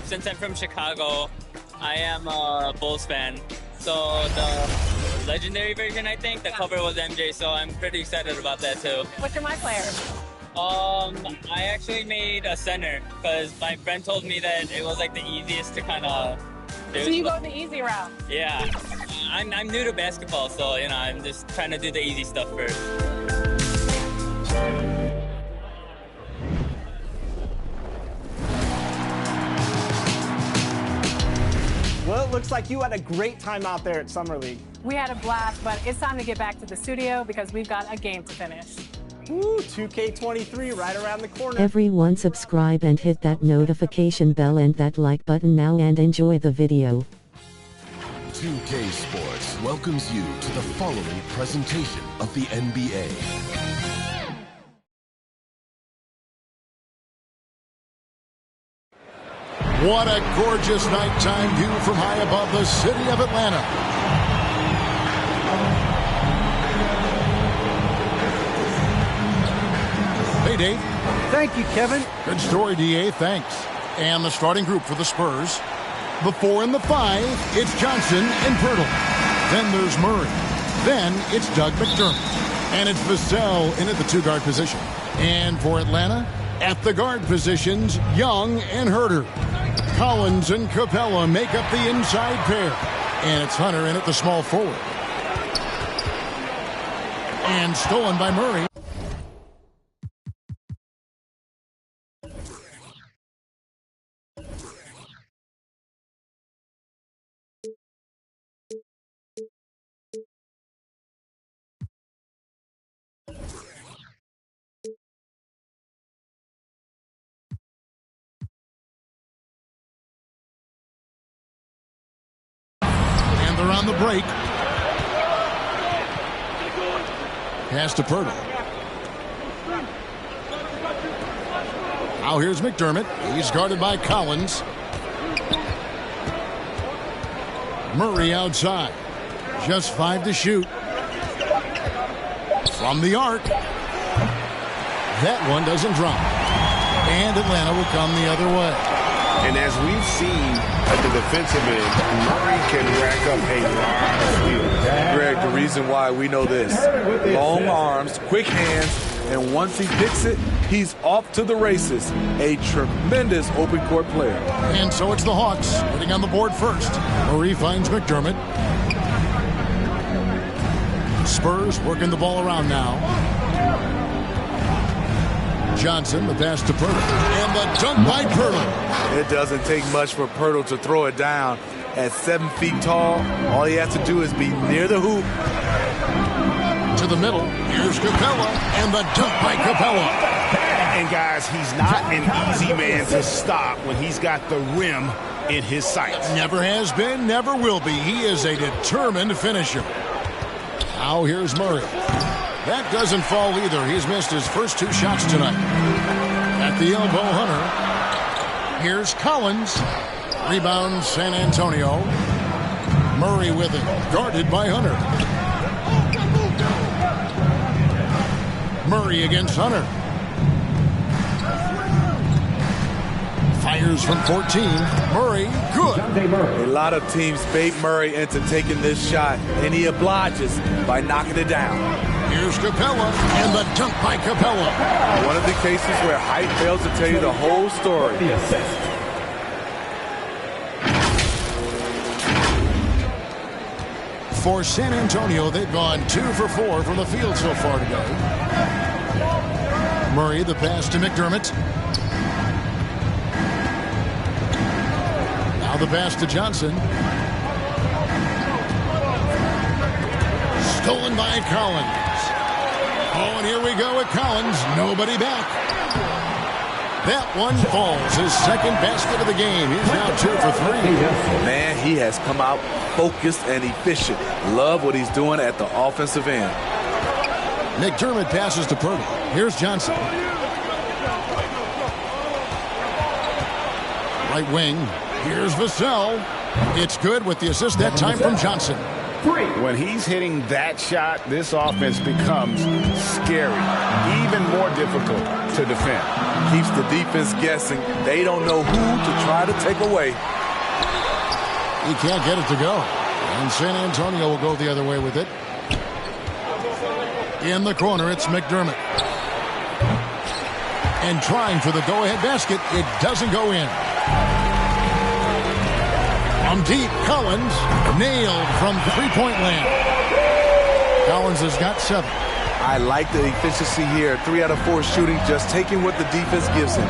Since I'm from Chicago, I am a Bulls fan. So the legendary version, I think, the cover was MJ, so I'm pretty excited about that too. What's your My Player? I actually made a center because my friend told me that it was like the easiest to kind of do. So you go the easy route? Yeah. I'm new to basketball, so you know, I'm just trying to do the easy stuff first. Well, it looks like you had a great time out there at Summer League. We had a blast, but it's time to get back to the studio because we've got a game to finish. Woo, 2K23 right around the corner. Everyone subscribe and hit that notification bell and that like button now and enjoy the video. 2K Sports welcomes you to the following presentation of the NBA. What a gorgeous nighttime view from high above the city of Atlanta. Hey, Dave. Thank you, Kevin. Good story, DA. Thanks. And the starting group for the Spurs. The 4 and the 5, it's Johnson and Pirtle. Then there's Murray. Then it's Doug McDermott. And it's Vassell in at the 2-guard position. And for Atlanta, at the guard positions, Young and Herter. Collins and Capella make up the inside pair. And it's Hunter in at the small forward. And stolen by Murray. They're on the break. Pass to Pirtle. Now here's McDermott. He's guarded by Collins. Murray outside. Just 5 to shoot. From the arc. That one doesn't drop. And Atlanta will come the other way. And as we've seen at the defensive end, Murray can rack up a lot of steals. Greg, the reason why we know this, long arms, quick hands, and once he picks it, he's off to the races. A tremendous open court player. And so it's the Hawks getting on the board first. Murray finds McDermott. Spurs working the ball around now. Johnson, the pass to Pirtle. And the dunk by Pirtle. It doesn't take much for Pirtle to throw it down. At 7 feet tall, all he has to do is be near the hoop. To the middle. Here's Capella. And the dunk by Capella. And guys, he's not an easy man to stop when he's got the rim in his sights. Never has been, never will be. He is a determined finisher. Now here's Murray. That doesn't fall either. He's missed his first 2 shots tonight. At the elbow, Hunter. Here's Collins. Rebound, San Antonio. Murray with it. Guarded by Hunter. Murray against Hunter. Fires from 14. Murray, good. A lot of teams bait Murray into taking this shot, and he obliges by knocking it down. Here's Capella, and the dunk by Capella. One of the cases where height fails to tell you the whole story. For San Antonio, they've gone 2 for 4 from the field so far today. Murray, the pass to McDermott. Now the pass to Johnson. Stolen by Collins. Oh, and here we go with Collins. Nobody back. That one falls. His second basket of the game. He's now 2 for 3. Man, he has come out focused and efficient. Love what he's doing at the offensive end. McDermott passes to Purdy. Here's Johnson. Right wing. Here's Vassell. It's good with the assist that time from Johnson. When he's hitting that shot, this offense becomes scary, even more difficult to defend. Keeps the defense guessing. They don't know who to try to take away. He can't get it to go. And San Antonio will go the other way with it. In the corner, it's McDermott. And trying for the go-ahead basket, it doesn't go in. From deep, Collins nailed from three-point land. Collins has got 7. I like the efficiency here. 3 out of 4 shooting, just taking what the defense gives him.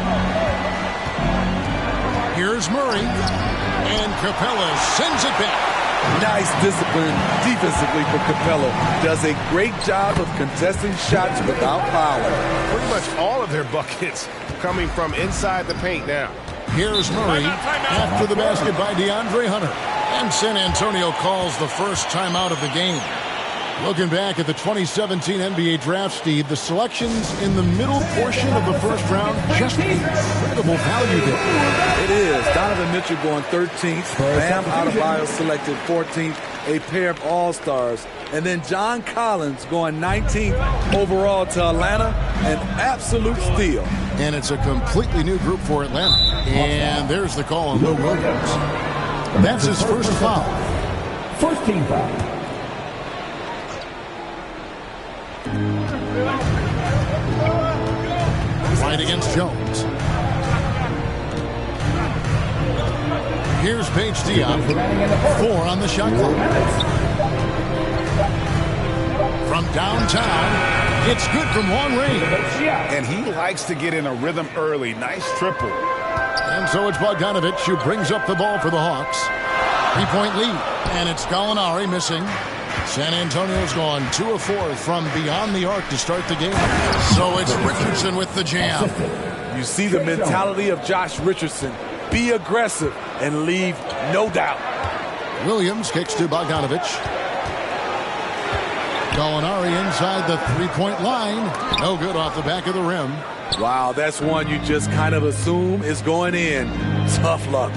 Here's Murray. And Capella sends it back. Nice discipline defensively for Capella. Does a great job of contesting shots without fouling. Pretty much all of their buckets coming from inside the paint now. Here's Murray after the basket by DeAndre Hunter. And San Antonio calls the first timeout of the game. Looking back at the 2017 NBA Draft, Steve, the selections in the middle portion of the first round, just incredible value there. It is. Donovan Mitchell going 13th. Bam Adebayo selected 14th. A pair of All-Stars. And then John Collins going 19th overall to Atlanta. An absolute steal. And it's a completely new group for Atlanta. And there's the call on Lou Williams. That's his first foul. First team foul. Right against Jones. Here's Paige Diop. 4 on the shot clock. From downtown, it's good from long range. And he likes to get in a rhythm early. Nice triple. And so it's Bogdanovich who brings up the ball for the Hawks. 3-point lead. And it's Gallinari missing. San Antonio's gone 2 of 4 from beyond the arc to start the game. So it's Richardson with the jam. You see the mentality of Josh Richardson. Be aggressive and leave no doubt. Williams kicks to Bogdanovich. Gallinari inside the 3-point line. No good off the back of the rim. Wow, that's one you just kind of assume is going in. Tough luck.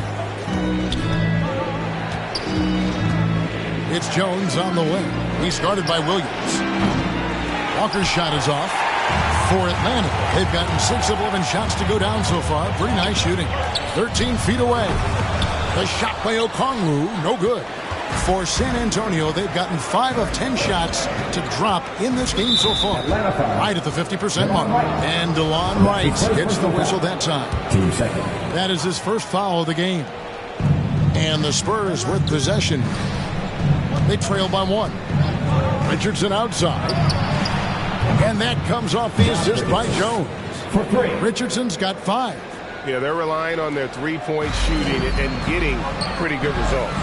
It's Jones on the wing. He's guarded by Williams. Walker's shot is off. For Atlanta, they've gotten 6 of 11 shots to go down so far. Pretty nice shooting. 13 feet away. The shot by Okongwu, no good. For San Antonio, they've gotten 5 of 10 shots to drop in this game so far. Right at the 50% mark. And DeLon Wright gets the whistle that time. That is his first foul of the game. And the Spurs with possession. They trail by 1. Richardson outside. And that comes off the assist by Jones. Richardson's got 5. Yeah, they're relying on their 3-point shooting and getting pretty good results.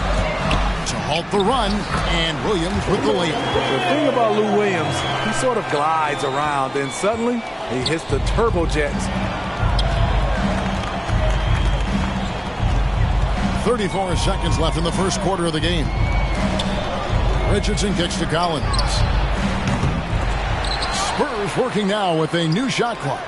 To halt the run, and Williams with the layup. The thing about Lou Williams, he sort of glides around, and suddenly he hits the turbojets. 34 seconds left in the first quarter of the game. Richardson kicks to Collins. Spurs working now with a new shot clock.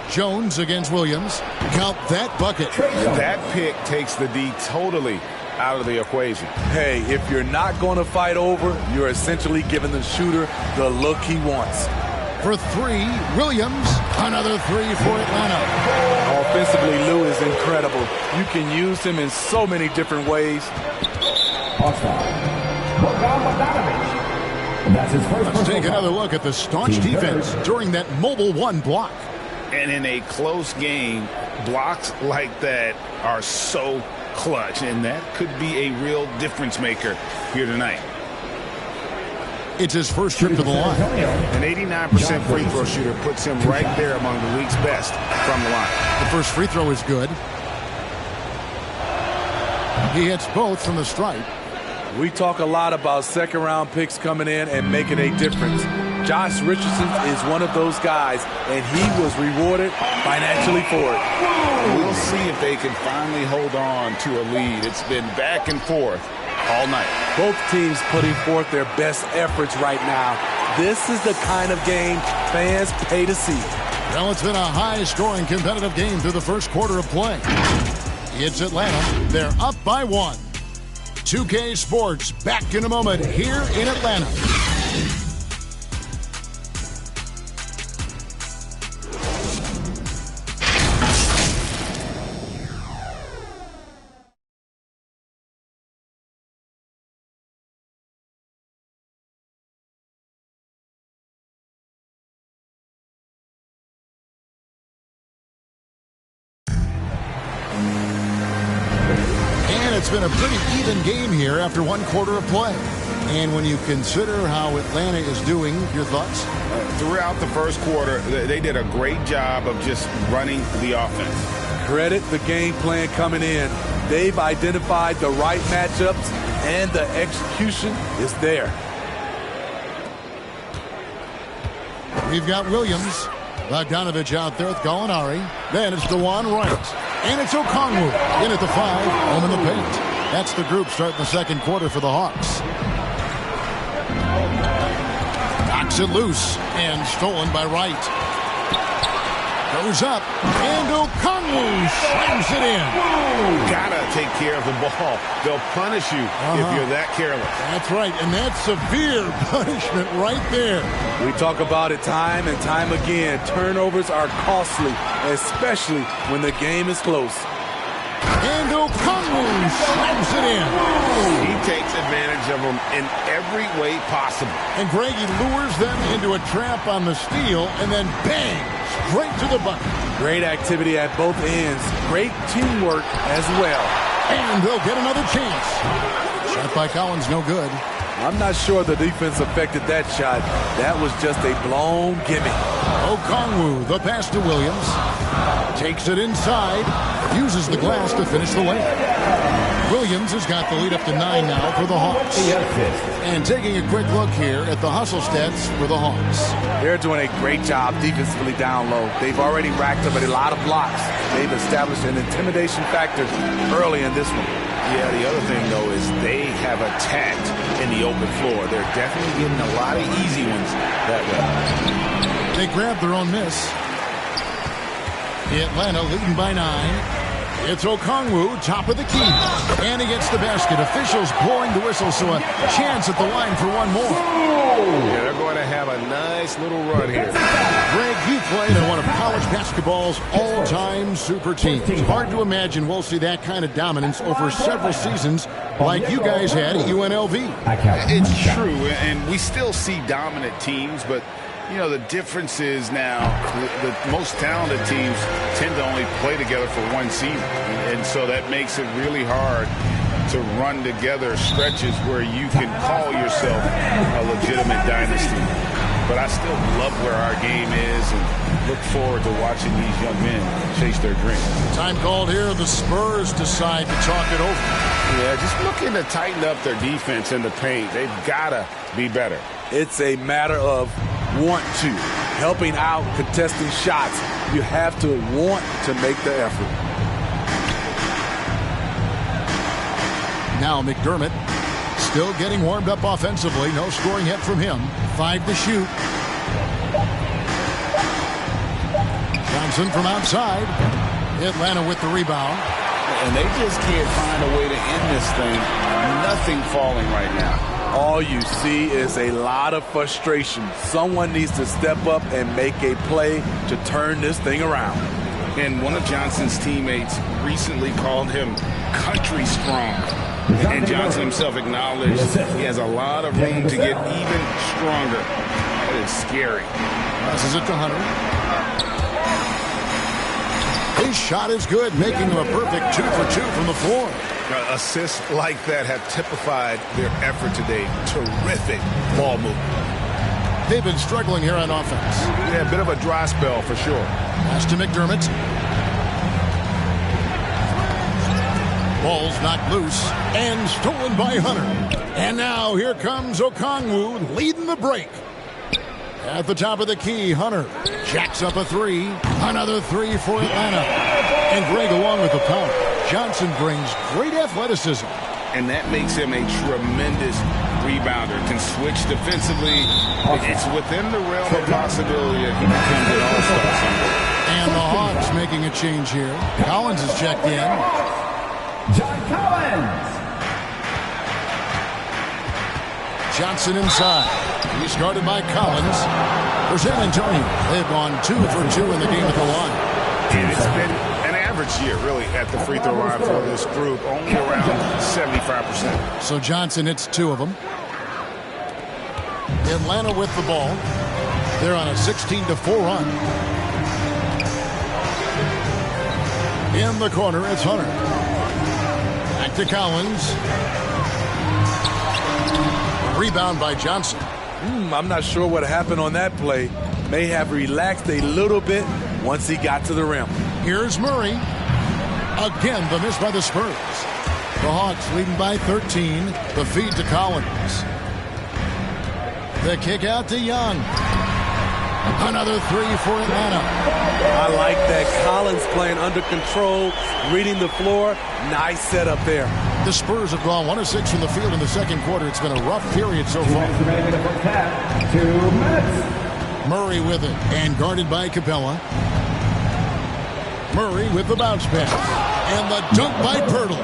Jones against Williams. Count that bucket. That pick takes the D totally out of the equation. Hey, if you're not going to fight over, you're essentially giving the shooter the look he wants. For 3, Williams. Another 3 for Atlanta. Offensively, Lou is incredible. You can use him in so many different ways. Let's take another look at the staunch defense during that mobile 1 block. And in a close game, blocks like that are so clutch, and that could be a real difference maker here tonight. It's his first trip to the line. An 89% free throw shooter puts him right there among the league's best from the line. The first free throw is good. He hits both from the stripe. We talk a lot about second-round picks coming in and making a difference. Josh Richardson is one of those guys, and he was rewarded financially for it. We'll see if they can finally hold on to a lead. It's been back and forth all night. Both teams putting forth their best efforts right now. This is the kind of game fans pay to see. Well, it's been a high-scoring competitive game through the first quarter of play. It's Atlanta. They're up by 1. 2K Sports back in a moment here in Atlanta. It's been a pretty even game here after one quarter of play. And when you consider how Atlanta is doing, your thoughts? Throughout the first quarter, they did a great job of just running the offense. Credit the game plan coming in. They've identified the right matchups, and the execution is there. We've got Williams. Bogdanovich out there with Gallinari. Then it's DeJuan Wright. And it's Okongwu in at the 5, home in the paint. That's the group starting the second quarter for the Hawks. Knocks it loose and stolen by Wright. Goes up and Okongwu slams it in. Gotta take care of the ball. They'll punish you if you're that careless. That's right, and that's severe punishment right there. We talk about it time and time again. Turnovers are costly, especially when the game is close. And Okongwu slams it in. He takes advantage of them in every way possible. And Greg, he lures them into a trap on the steal, and then bang, straight to the bucket. Great activity at both ends. Great teamwork as well. And they'll get another chance. Shot by Collins, no good. I'm not sure the defense affected that shot. That was just a blown gimme. Okongwu, the pass to Williams. Takes it inside. Uses the glass to finish the lane. Williams has got the lead up to 9 now for the Hawks. And taking a quick look here at the hustle stats for the Hawks. They're doing a great job defensively down low. They've already racked up a lot of blocks. They've established an intimidation factor early in this one. Yeah, the other thing, though, is they have attacked in the open floor. They're definitely getting a lot of easy ones that way. They grabbed their own miss. Atlanta leading by 9. It's Okongwu, top of the key. And he gets the basket. Officials blowing the whistle, so a chance at the line for one more. Yeah, they're going to have a nice little run here. Greg, you played on one of college basketball's all-time super teams. Hard to imagine we'll see that kind of dominance over several seasons like you guys had at UNLV. It's true, and we still see dominant teams, but you know, the difference is now the most talented teams tend to only play together for one season. And so that makes it really hard to run together stretches where you can call yourself a legitimate dynasty. But I still love where our game is and look forward to watching these young men chase their dreams. Time called here. The Spurs decide to talk it over. Yeah, just looking to tighten up their defense in the paint. They've got to be better. It's a matter of want to, helping out, contesting shots. You have to want to make the effort. Now McDermott still getting warmed up offensively. No scoring yet from him. 5 to shoot. Johnson from outside. Atlanta with the rebound. And they just can't find a way to end this thing. Nothing falling right now. All you see is a lot of frustration. Someone needs to step up and make a play to turn this thing around. And one of Johnson's teammates recently called him country strong. And Johnson himself acknowledged he has a lot of room to get even stronger. That is scary. Passes it to Hunter. His shot is good, making him a perfect 2 for 2 from the floor. Assists like that have typified their effort today. Terrific ball movement. They've been struggling here on offense. Yeah, a bit of a dry spell for sure. Pass to McDermott. Ball's knocked loose and stolen by Hunter. And now here comes Okongwu leading the break. At the top of the key, Hunter jacks up a three. Another three for Atlanta. And Greg along with the power. Johnson brings great athleticism. And that makes him a tremendous rebounder. Can switch defensively. It's within the realm of possibility that he becomes an all-star somewhere. And the Hawks making a change here. Collins is checked in. John Collins. Johnson inside. He's guarded by Collins. For San Antonio, they've gone 2 for 2 in the game at the line. And it's been an average year, really, at the free throw line for this group. Only around 75%. So Johnson hits 2 of them. Atlanta with the ball. They're on a 16-4 run. In the corner, it's Hunter. Back to Collins. Rebound by Johnson. I'm not sure what happened on that play. May have relaxed a little bit once he got to the rim. Here's Murray. Again, the miss by the Spurs. The Hawks leading by 13. The feed to Collins. The kick out to Young. Another three for Atlanta. I like that. Collins playing under control, reading the floor. Nice setup there. The Spurs have gone 1 of 6 from the field in the second quarter. It's been a rough period so far. 2 minutes. Murray with it and guarded by Capella. Murray with the bounce pass. And the dunk by Pirtle.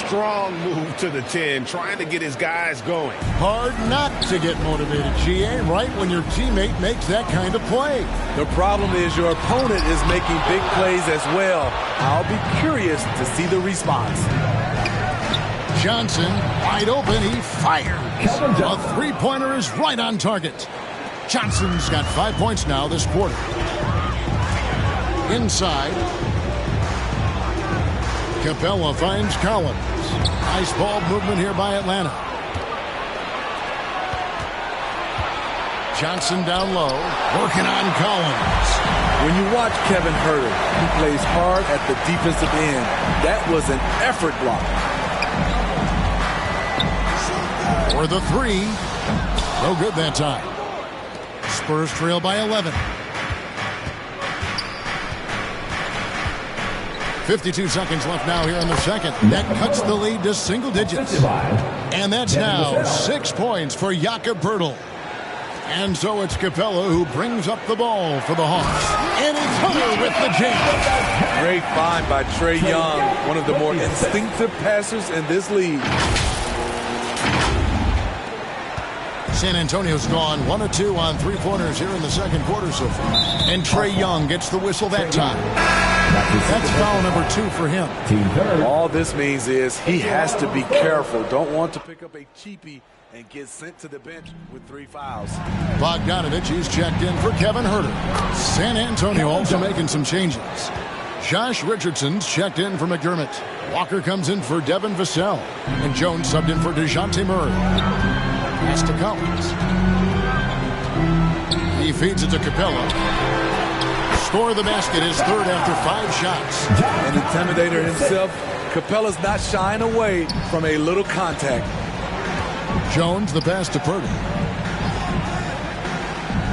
Strong move to the 10, trying to get his guys going. Hard not to get motivated, GA, right when your teammate makes that kind of play. The problem is your opponent is making big plays as well. I'll be curious to see the response. Johnson, wide open, he fires. A three-pointer is right on target. Johnson's got 5 points now this quarter. Inside. Capella finds Collins. Nice ball movement here by Atlanta. Johnson down low, working on Collins. When you watch Kevin Huerter, he plays hard at the defensive end. That was an effort block. For the three. No good that time. Spurs trail by 11. 52 seconds left now here in the second. That cuts the lead to single digits. And that's now 6 points for Jakob Poeltl. And so it's Capella who brings up the ball for the Hawks. And it's Hunter with the jam. Great find by Trae Young, one of the more instinctive passers in this league. San Antonio's gone 1 of 2 on three-pointers here in the second quarter so far. And Trae Young gets the whistle that time. That's foul number 2 for him. All this means is he has to be careful. Don't want to pick up a cheapie and get sent to the bench with 3 fouls. Bogdanovich is checked in for Kevin Huerter. San Antonio also making some changes. Josh Richardson's checked in for McDermott. Walker comes in for Devin Vassell. And Jones subbed in for DeJounte Murray. Pass to Collins. He feeds it to Capella. Score of the basket is third after 5 shots. An intimidator himself, Capella's not shying away from a little contact. Jones, the pass to Poeltl.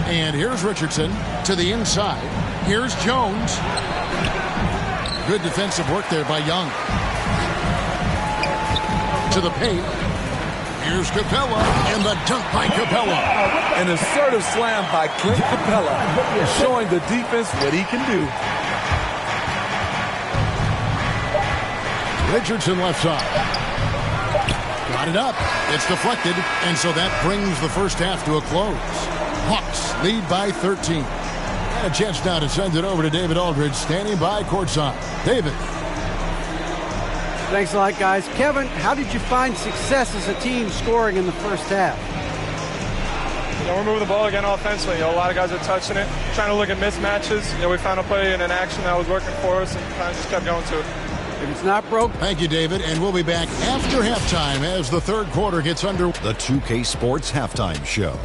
And here's Richardson to the inside. Here's Jones. Good defensive work there by Young. To the paint. Here's Capella, and the dunk by Capella. An assertive slam by Clint Capella, showing the defense what he can do. Richardson left side. Got it up. It's deflected, and so that brings the first half to a close. Hawks lead by 13. And a chance now to send it over to David Aldridge, standing by courtside. David. Thanks a lot, guys. Kevin, how did you find success as a team scoring in the first half? We're moving the ball again offensively. A lot of guys are touching it, trying to look at mismatches. We found a play in an action that was working for us and kind of just kept going to it. If it's not broke. Thank you, David. And we'll be back after halftime as the third quarter gets under. The 2K Sports Halftime Show.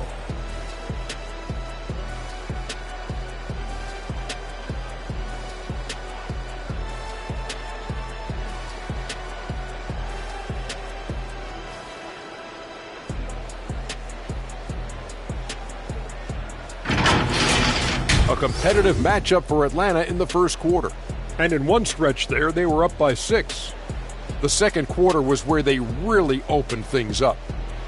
A competitive matchup for Atlanta in the first quarter. And in one stretch there, they were up by 6. The second quarter was where they really opened things up.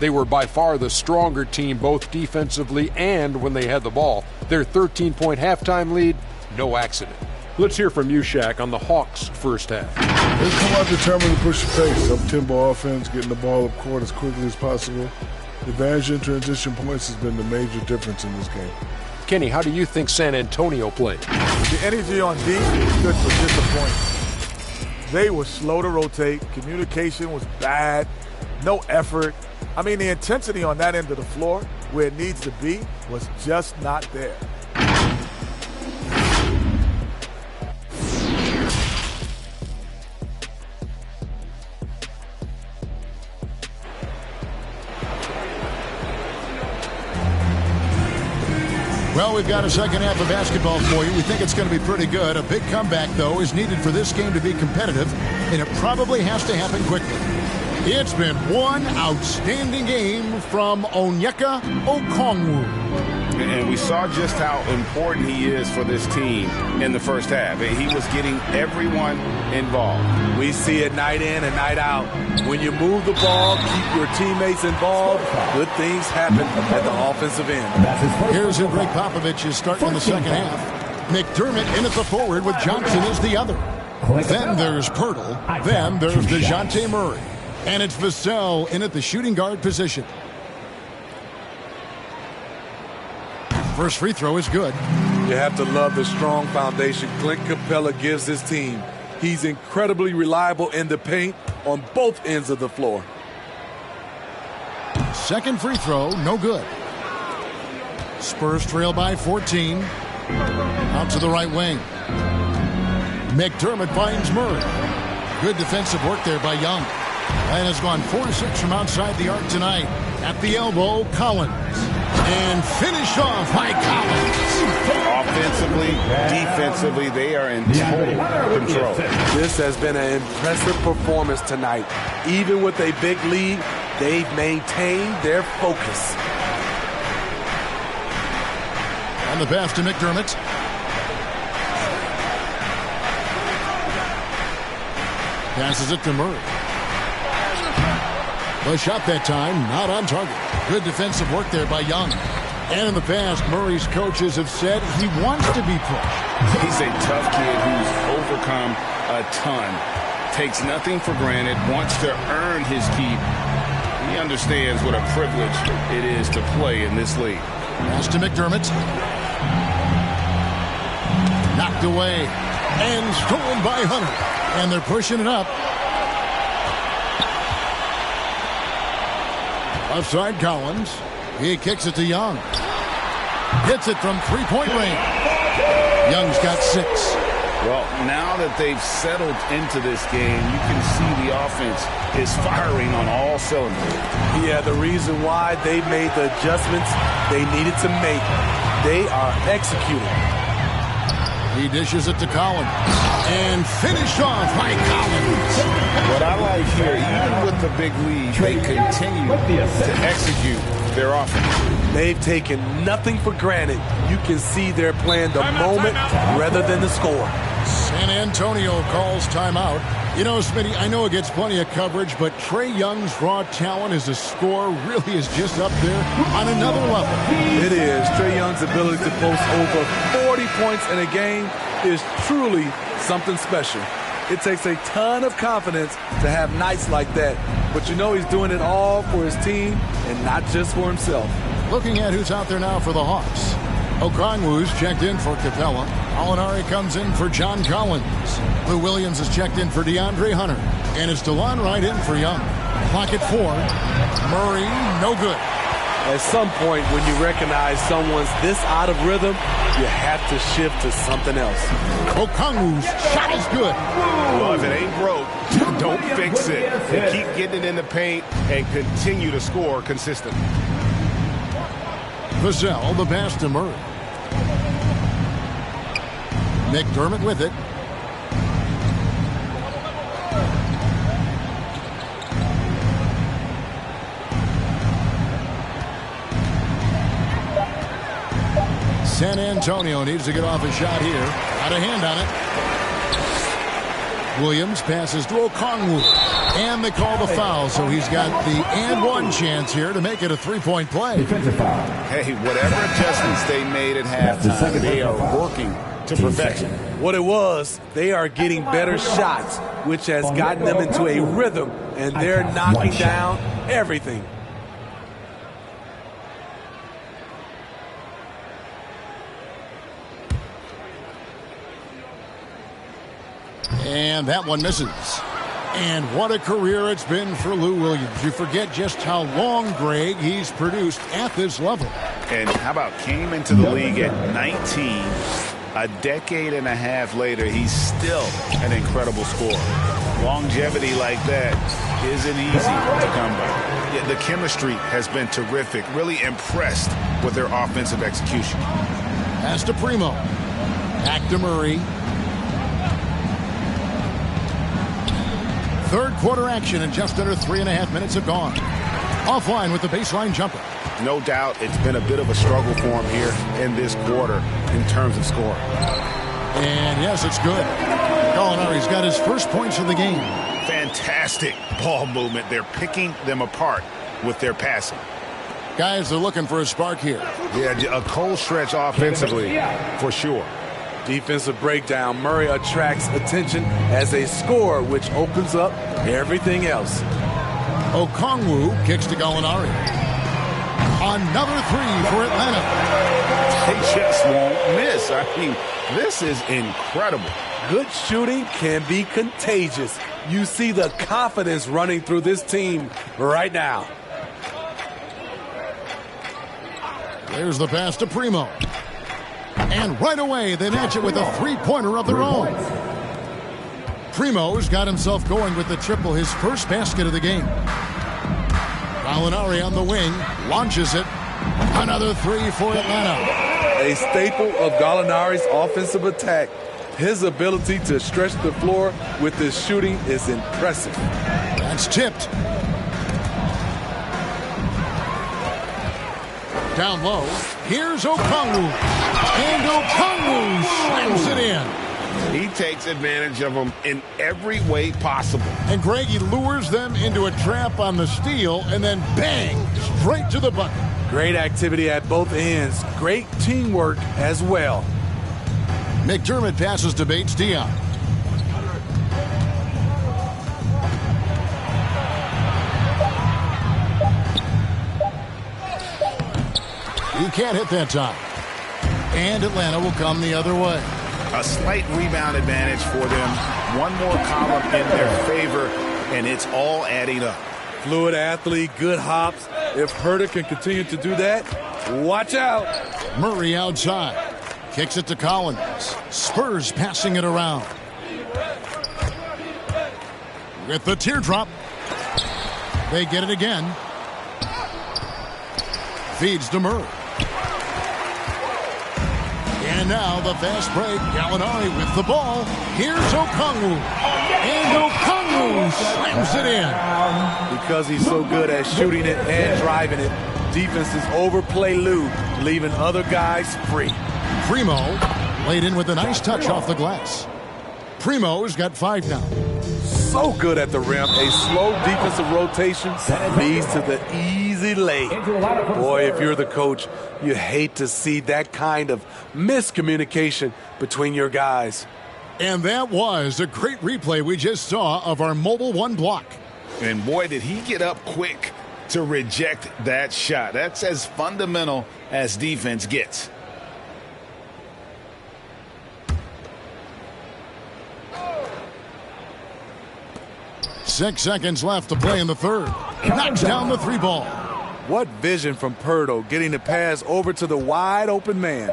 They were by far the stronger team both defensively and when they had the ball. Their 13-point halftime lead, no accident. Let's hear from you, Shaq, on the Hawks' first half. They've come out determined to push the pace. Up-tempo offense, getting the ball up court as quickly as possible. The advantage in transition points has been the major difference in this game. Kenny, how do you think San Antonio played? The energy on D was disappointing. They were slow to rotate. Communication was bad. No effort. I mean, the intensity on that end of the floor, where it needs to be, was just not there. Well, we've got a second half of basketball for you. We think it's going to be pretty good. A big comeback, though, is needed for this game to be competitive, and it probably has to happen quickly. It's been one outstanding game from Onyeka Okongwu. And we saw just how important he is for this team in the first half. He was getting everyone involved. We see it night in and night out. When you move the ball, keep your teammates involved, good things happen at the offensive end. Here's who Greg Popovich is starting in the second half. McDermott in at the forward with Johnson as the other. Then there's Pirtle. Then there's DeJounte Murray. And it's Vassell in at the shooting guard position. First free throw is good. You have to love the strong foundation Clint Capella gives his team. He's incredibly reliable in the paint on both ends of the floor. Second free throw, no good. Spurs trail by 14. Out to the right wing. McDermott finds Murray. Good defensive work there by Young. And has gone 4-6 from outside the arc tonight. At the elbow, Collins. And finished off by Collins. Offensively, defensively, they are in total control. This has been an impressive performance tonight. Even with a big lead, they've maintained their focus. And the pass to McDermott. Passes it to Murray. The shot that time, not on target. Good defensive work there by Young. And in the past, Murray's coaches have said he wants to be pushed. He's a tough kid who's overcome a ton. Takes nothing for granted, wants to earn his keep. He understands what a privilege it is to play in this league. Pass to McDermott. Knocked away. And stolen by Hunter. And they're pushing it up. Offside Collins. He kicks it to Young. Hits it from three-point range. Young's got 6. Well, now that they've settled into this game, you can see the offense is firing on all cylinders. Yeah, the reason why they made the adjustments they needed to make. They are executing. He dishes it to Collins. And finished off by Collins. What I like here, even with the big lead, they continue to execute their offense. They've taken nothing for granted. You can see they're playing the moment rather than the score. San Antonio calls timeout. You know, Smitty, I know it gets plenty of coverage, but Trae Young's raw talent as a scorer really is just up there on another level. It is. Trae Young's ability to post over 40 points in a game is truly something special. It takes a ton of confidence to have nights like that. But you know he's doing it all for his team and not just for himself. Looking at who's out there now for the Hawks. Okongwu's checked in for Capella. Alinari comes in for John Collins. Lou Williams is checked in for DeAndre Hunter. And it's DeLon Wright in for Young. Clock at 4. Murray, no good. At some point, when you recognize someone's this out of rhythm, you have to shift to something else. Okongwu's shot is good. Well, if it ain't broke, don't fix it. And keep getting it in the paint and continue to score consistently. Vassell, the pass to Murray. McDermott with it. San Antonio needs to get off a shot here. Got a hand on it. Williams passes to Okongwu. And they call the foul, so he's got the and-one chance here to make it a three-point play. Hey, whatever adjustments they made at halftime, they are working to perfection. What it was, they are getting better shots, which has gotten them into a rhythm, and they're knocking down everything. And that one misses. And what a career it's been for Lou Williams. You forget just how long, Greg, he's produced at this level. And how about came into the league at 19. A decade and a half later, he's still an incredible scorer. Longevity like that isn't easy to come by. Yeah, the chemistry has been terrific. Really impressed with their offensive execution. Pass to Primo. Back to Murray. Third quarter action, and just under 3.5 minutes have gone. Offline with the baseline jumper. No doubt it's been a bit of a struggle for him here in this quarter in terms of scoring. And yes, it's good. Gallinari's got his first points of the game. Fantastic ball movement. They're picking them apart with their passing. Guys are looking for a spark here. Yeah, a cold stretch offensively for sure. Defensive breakdown. Murray attracts attention as a scorer, which opens up everything else. Okongwu kicks to Gallinari. Another three for Atlanta. They just won't miss. I mean, this is incredible. Good shooting can be contagious. You see the confidence running through this team right now. There's the pass to Primo. And right away, they match it with a three-pointer of their own. Primo's got himself going with the triple, his first basket of the game. Gallinari on the wing, launches it. Another three for Atlanta. A staple of Gallinari's offensive attack. His ability to stretch the floor with his shooting is impressive. That's tipped. Down low, here's Okongwu. And Okongwu slams it in. He takes advantage of them in every way possible. And Greg, he lures them into a trap on the steal, and then bang, straight to the bucket. Great activity at both ends. Great teamwork as well. McDermott passes to Bates-Diop. You can't hit that time. And Atlanta will come the other way. A slight rebound advantage for them. One more column in their favor, and it's all adding up. Fluid athlete, good hops. If Herter can continue to do that, watch out. Murray outside. Kicks it to Collins. Spurs passing it around. With the teardrop. They get it again. Feeds to Murray. And now the fast break. Gallinari with the ball. Here's Okongwu. And Okongwu slams it in. Because he's so good at shooting it and driving it, defenses overplay Lou, leaving other guys free. Primo laid in with a nice touch off the glass. Primo's got 5 now. So good at the rim. A slow defensive rotation leads to the easy lay. Boy, if you're the coach, you hate to see that kind of miscommunication between your guys. And that was a great replay we just saw of our Mobile One block. And boy, did he get up quick to reject that shot. That's as fundamental as defense gets. Six seconds left to play in the third. Knocks down the 3 ball. What vision from Pirtle, getting the pass over to the wide open man.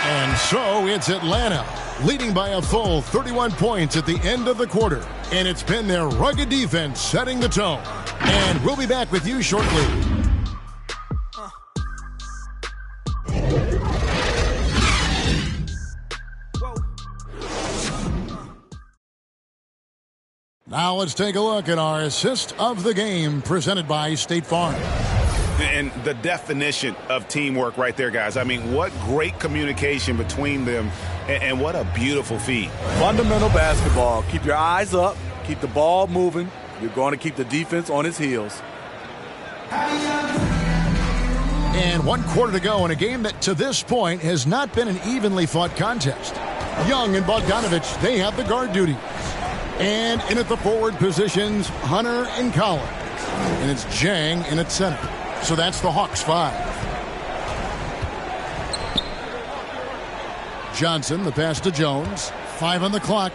And so it's Atlanta, leading by a full 31 points at the end of the quarter. And it's been their rugged defense setting the tone. And we'll be back with you shortly. Now let's take a look at our assist of the game presented by State Farm. And the definition of teamwork right there, guys. I mean, what great communication between them, and what a beautiful feed. Fundamental basketball. Keep your eyes up. Keep the ball moving. You're going to keep the defense on its heels. And 1 quarter to go in a game that to this point has not been an evenly fought contest. Young and Bogdanovich, they have the guard duties. And in at the forward positions, Hunter and Collins. And it's Jang in at center. So that's the Hawks 5. Johnson, the pass to Jones. 5 on the clock.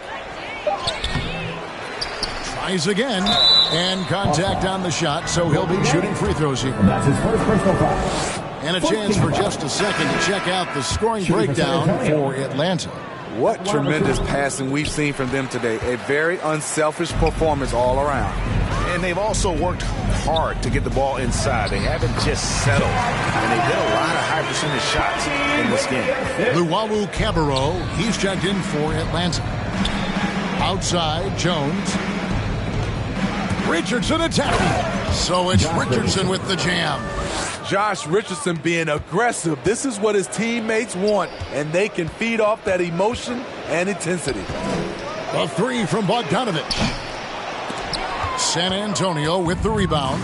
Tries again. And contact on the shot, so he'll be shooting free throws here. That's his first personal foul. And a chance for just a second to check out the scoring breakdown for Atlanta. What tremendous passing we've seen from them today. A very unselfish performance all around. And they've also worked hard to get the ball inside. They haven't just settled. And they hit a lot of high percentage shots in this game. Luwawu Cabarro, he's checked in for Atlanta. Outside, Jones. Richardson attacking. So it's Richardson with the jam. Josh Richardson being aggressive. This is what his teammates want, and they can feed off that emotion and intensity. A 3 from Bogdanovich. San Antonio with the rebound.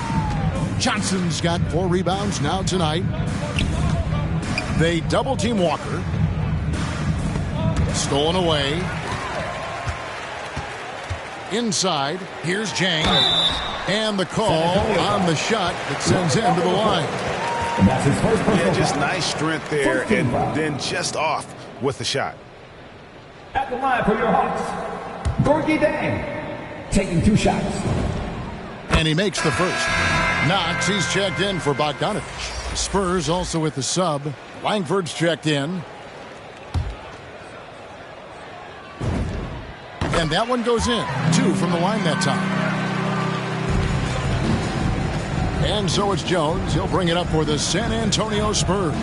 Johnson's got 4 rebounds now tonight. They double-team Walker. Stolen away. Inside, here's Jang. And the call on the shot that sends him to the line. That's his first Yeah, just nice strength there, and then just off with the shot. At the line for your Hawks, Gorgie Dang, taking 2 shots. And he makes the first. Knox, he's checked in for Bogdanovich. Spurs also with the sub. Langford's checked in. And that one goes in. 2 from the line that time. And so it's Jones. He'll bring it up for the San Antonio Spurs.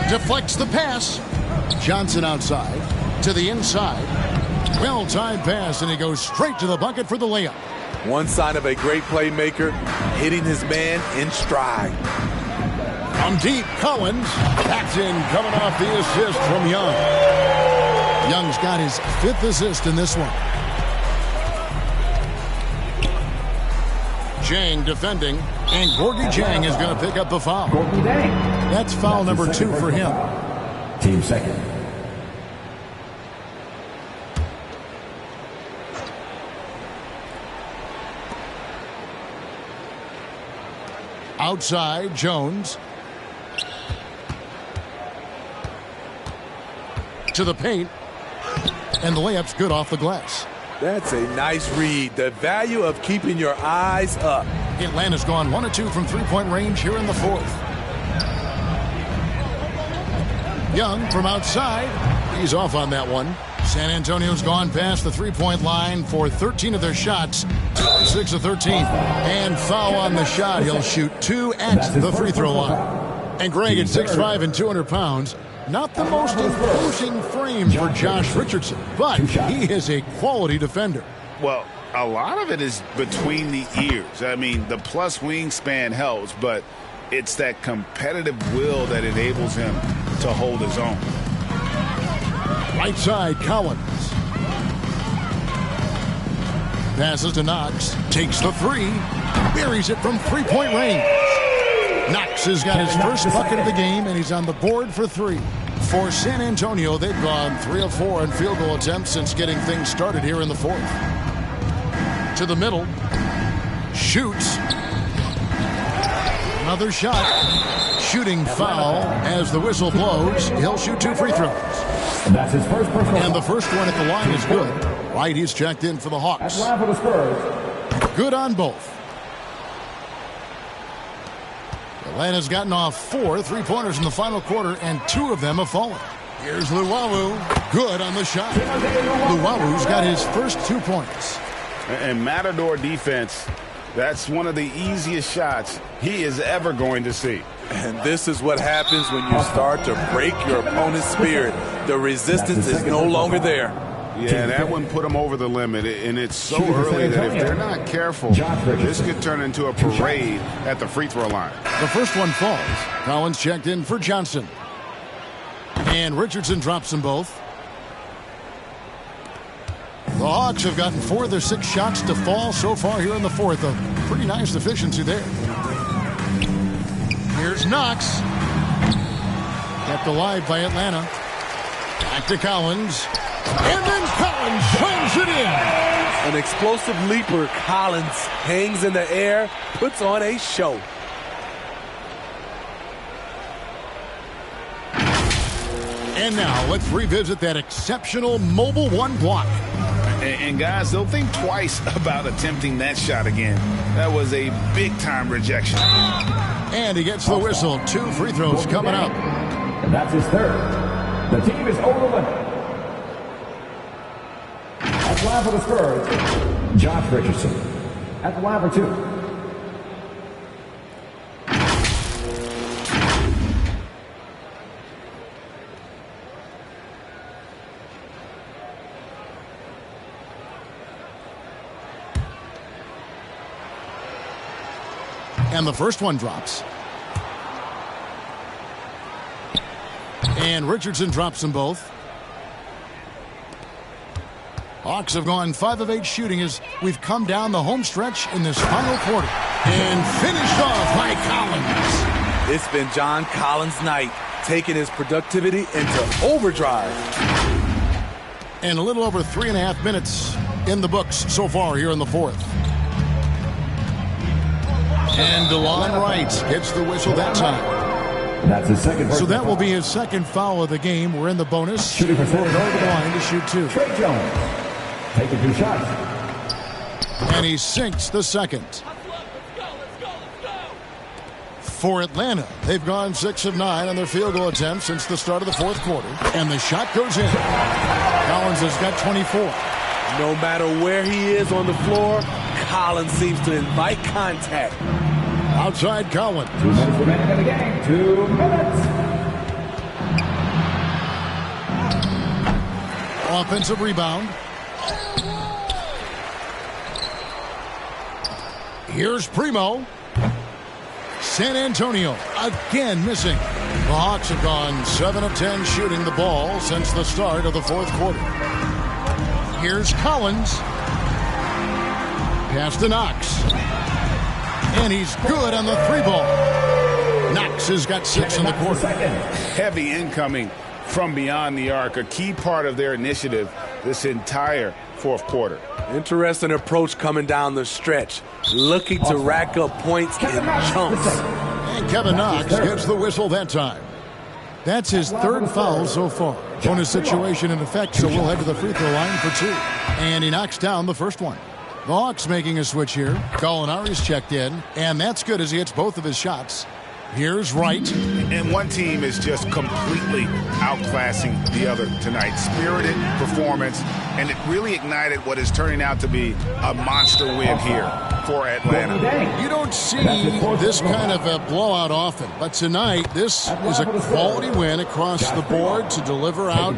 Deflects the pass. Johnson outside. To the inside. Well-timed pass, and he goes straight to the bucket for the layup. One sign of a great playmaker, hitting his man in stride. From deep, Collins. Packed in, coming off the assist from Young. Young's got his 5th assist in this one. Jang defending, and Gorgie Jang is going to pick up the foul. Gorgie Dang. That's foul number 2 for him. Team second. Outside, Jones. To the paint. And the layup's good off the glass. That's a nice read. The value of keeping your eyes up. Atlanta's gone 1 of 2 from three-point range here in the 4th. Young from outside. He's off on that one. San Antonio's gone past the three-point line for 13 of their shots. 6 of 13. And foul on the shot. He'll shoot 2 at the free throw line. And Greg at 6'5" and 200 pounds. Not the most imposing frame for Josh Richardson, but he is a quality defender. Well, a lot of it is between the ears. I mean, the plus wingspan helps, but it's that competitive will that enables him to hold his own. Right side, Collins. Passes to Knox. Takes the 3. Buries it from three-point range. Knox has got his first bucket of the game, and he's on the board for 3. For San Antonio, they've gone 3 of 4 on field goal attempts since getting things started here in the 4th. To the middle. Shoots. Another shot. Shooting foul as the whistle blows. He'll shoot 2 free throws. That's his first personal. And the first one at the line is good. Right, he's checked in for the Hawks. At line for the Spurs, good on both. Atlanta's gotten off 4 3-pointers in the final quarter, and 2 of them have fallen. Here's Luwawu. Good on the shot. Luwawu's got his first 2 points. And Matador defense, that's one of the easiest shots he is ever going to see. And this is what happens when you start to break your opponent's spirit. The resistance is no longer there. Yeah, that one put them over the limit, and it's so early that if they're not careful, this could turn into a parade at the free throw line. The first one falls. Collins checked in for Johnson. And Richardson drops them both. The Hawks have gotten 4 of their 6 shots to fall so far here in the fourth. A pretty nice efficiency there. Here's Knox. Kept alive by Atlanta. Back to Collins. And then Collins slams it in. An explosive leaper. Collins hangs in the air, puts on a show. And now let's revisit that exceptional mobile 1 block. And guys, they'll think twice about attempting that shot again. That was a big-time rejection. And he gets the whistle. 2 free throws coming up. And that's his third. The team is over the limit. At the line for the Spurs, Josh Richardson. At the line for 2. And the first one drops. And Richardson drops them both. Hawks have gone 5 of 8 shooting as we've come down the home stretch in this final quarter. And finished off by Collins. It's been John Collins' night, taking his productivity into overdrive. And a little over 3.5 minutes in the books so far here in the fourth. And DeLon Wright gets the whistle that time. That's his second. So that will be his second foul of the game. We're in the bonus. Shooting for 4 over the line to shoot 2. Trey Jones taking 2 shots. And he sinks the second. For Atlanta, they've gone 6 of 9 on their field goal attempts since the start of the fourth quarter. And the shot goes in. Collins has got 24. No matter where he is on the floor, Collins seems to invite contact. Outside Collins. 2 minutes remaining in the game. 2 minutes. Offensive rebound. Here's Primo. San Antonio again missing. The Hawks have gone 7 of 10 shooting the ball since the start of the fourth quarter. Here's Collins. Pass to Knox. And he's good on the 3-ball. Knox has got 6 in the quarter. Heavy incoming from beyond the arc, a key part of their initiative this entire fourth quarter. Interesting approach coming down the stretch, looking to rack up points in chunks. And Kevin Knox gets the whistle that time. That's his 3rd foul so far. Bonus situation in effect, so we'll head to the free throw line for 2. And he knocks down the first one. The Hawks making a switch here. Gallinari's checked in, and that's good as he hits both of his shots. Here's Wright. And one team is just completely outclassing the other tonight. Spirited performance, and it really ignited what is turning out to be a monster win here for Atlanta. You don't see this kind of a blowout often, but tonight this is a quality win across the board to deliver out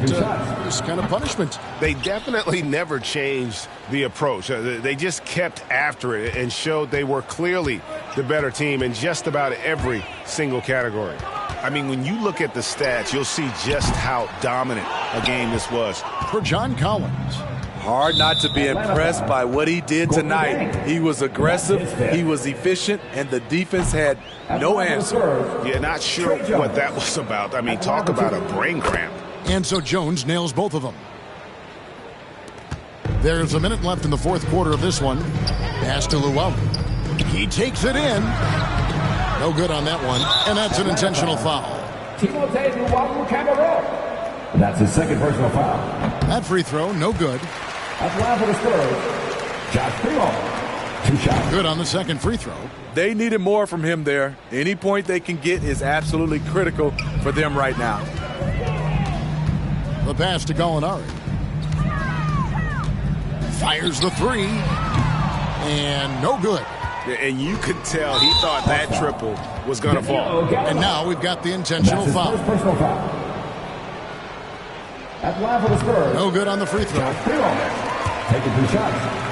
this kind of punishment. They definitely never changed the approach. They just kept after it and showed they were clearly the better team in just about every single category. I mean, when you look at the stats, you'll see just how dominant a game this was. For John Collins. Hard not to be impressed by what he did tonight. He was aggressive, he was efficient, and the defense had no answer. Yeah, not sure what that was about. I mean, talk about a brain cramp. And so Jones nails both of them. There's a minute left in the fourth quarter of this one. Pass to Luwawu. He takes it in. No good on that one, and that's an intentional foul. That's his second personal foul. That free throw, no good. At the line for the Spurs, Josh Primo. 2 shots. Good on the second free throw. They needed more from him there. Any point they can get is absolutely critical for them right now. The pass to Gallinari. Fires the three. And no good. And you could tell he thought that triple was going to fall. And now we've got the intentional foul. Personal foul. At the line for the Spurs. No good on the free throw. Taking 2 shots.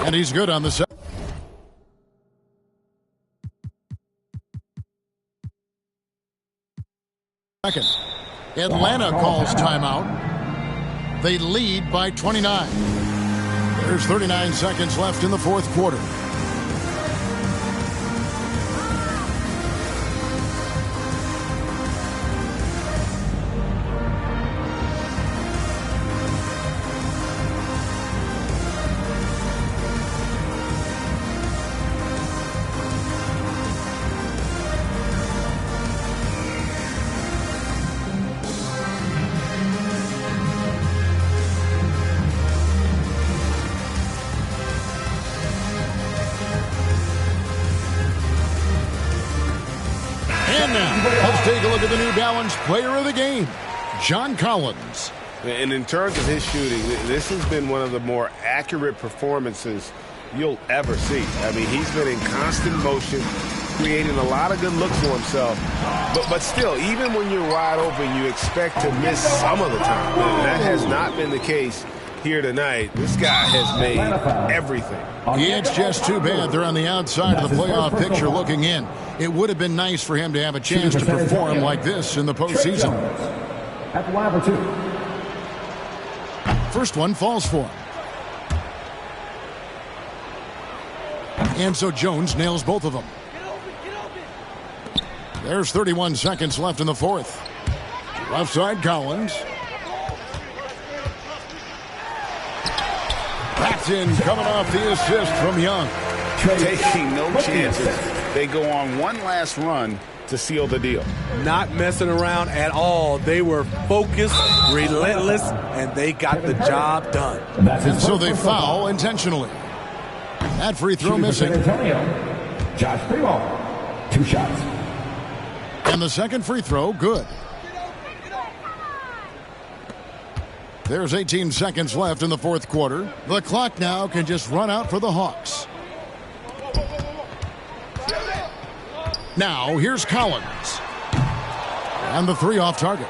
And he's good on the second. Atlanta calls timeout. They lead by 29. There's 39 seconds left in the fourth quarter. Let's take a look at the New Balance player of the game, John Collins. And in terms of his shooting, this has been one of the more accurate performances you'll ever see. I mean, he's been in constant motion, creating a lot of good looks for himself. But still, even when you're wide open, you expect to miss some of the time. And that has not been the case here tonight. This guy has made everything. It's just too bad they're on the outside of the playoff picture looking in. It would have been nice for him to have a chance to perform like this in the postseason. At the line for 2. First one falls for him. And so Jones nails both of them. There's 31 seconds left in the fourth. Left side, Collins. That's in, coming off the assist from Young. Taking no chances. They go on one last run to seal the deal. Not messing around at all. They were focused, relentless, and they got the job done. And so they foul intentionally. That free throw missing. Josh Primo, 2 shots. And the second free throw, good. There's 18 seconds left in the fourth quarter. The clock now can just run out for the Hawks. Now, here's Collins. And the three off target.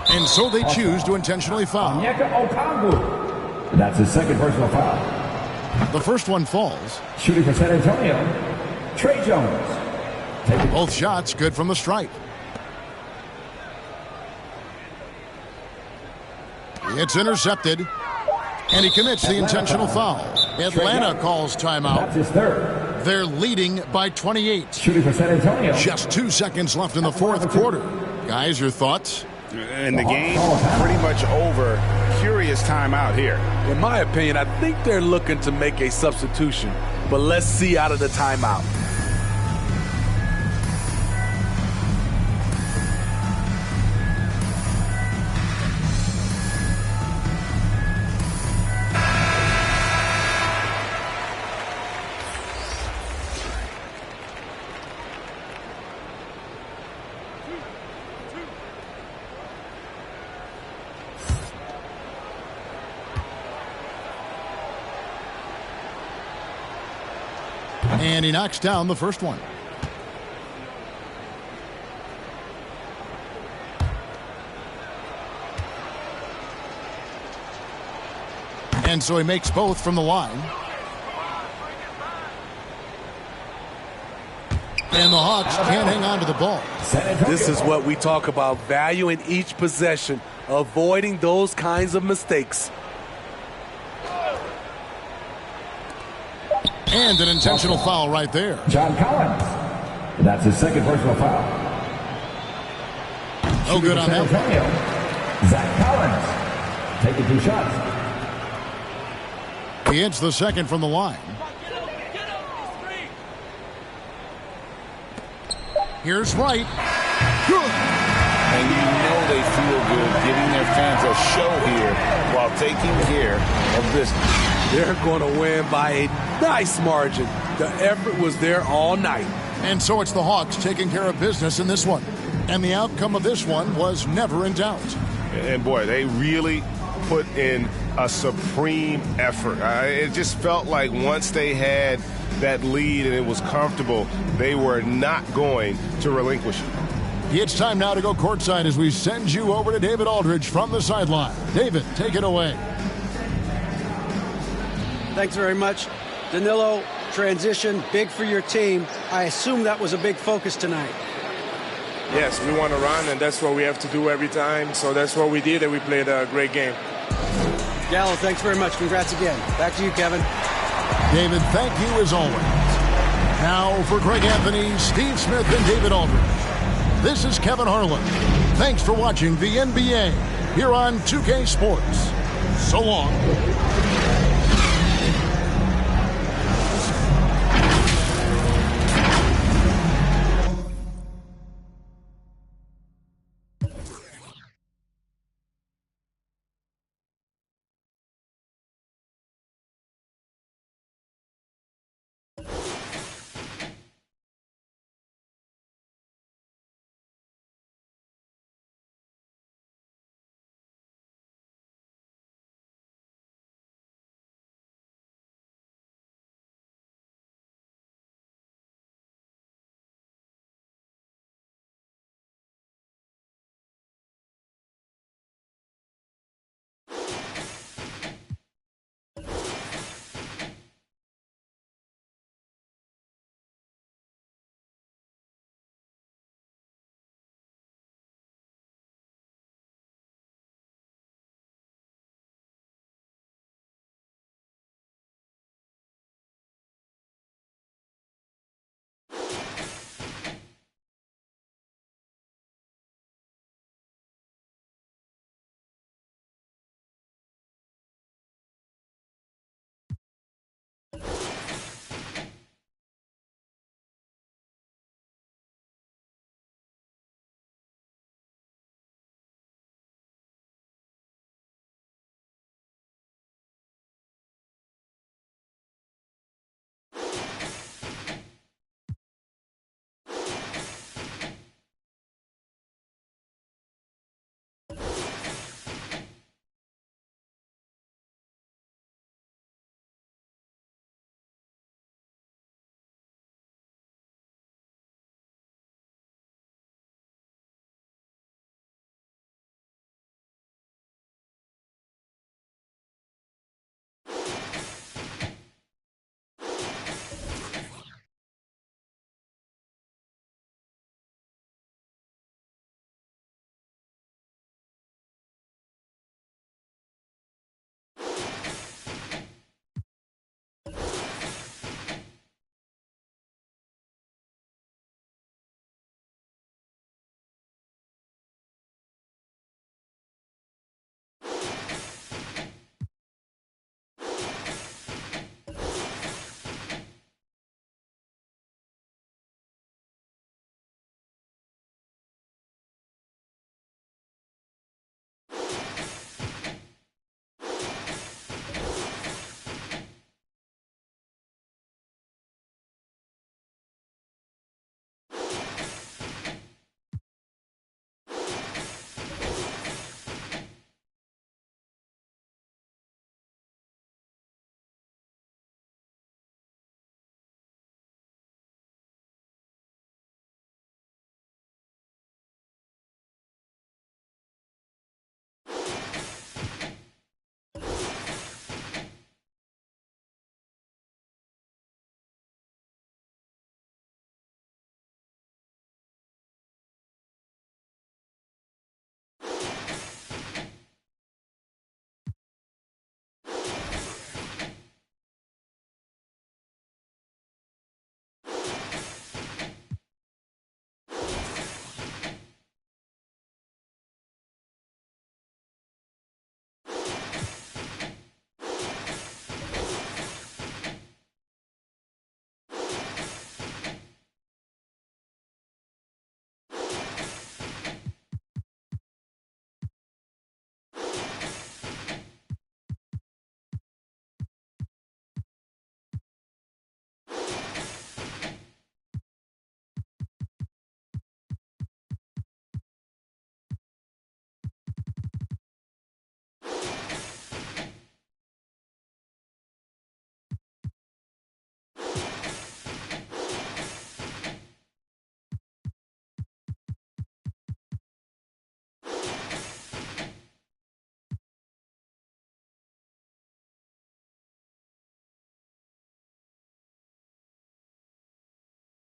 And so they choose to intentionally foul. That's his second personal foul. The first one falls. Shooting for San Antonio, Trey Jones. Both shots good from the stripe. It's intercepted. And he commits the intentional foul. Atlanta calls timeout. That's his third. They're leading by 28. Shooting for San Antonio. Just 2 seconds left in the fourth quarter. Guys, your thoughts? And the game pretty much over. Curious timeout here. In my opinion, I think they're looking to make a substitution. But let's see out of the timeout. And he knocks down the first one. And so he makes both from the line. And the Hawks can't hang on to the ball. This is what we talk about, value in each possession, avoiding those kinds of mistakes. And an intentional foul right there. John Collins. That's his second personal foul. No good on that. Zach Collins. Taking 2 shots. He hits the second from the line. Here's Wright. Good. And you know they feel good giving their fans a show here while taking care of business. they're going to win by a nice margin. The effort was there all night. And so it's the Hawks taking care of business in this one. And the outcome of this one was never in doubt. And boy, they really put in a supreme effort. It just felt like once they had that lead and it was comfortable, they were not going to relinquish it. It's time now to go courtside as we send you over to David Aldridge from the sideline. David, take it away. Thanks very much. Danilo, transition, big for your team. I assume that was a big focus tonight. Yes, we want to run, and that's what we have to do every time. So that's what we did, and we played a great game. Gallo, thanks very much. Congrats again. Back to you, Kevin. David, thank you as always. Now for Greg Anthony, Steve Smith, and David Aldridge. This is Kevin Harlan. Thanks for watching the NBA here on 2K Sports. So long.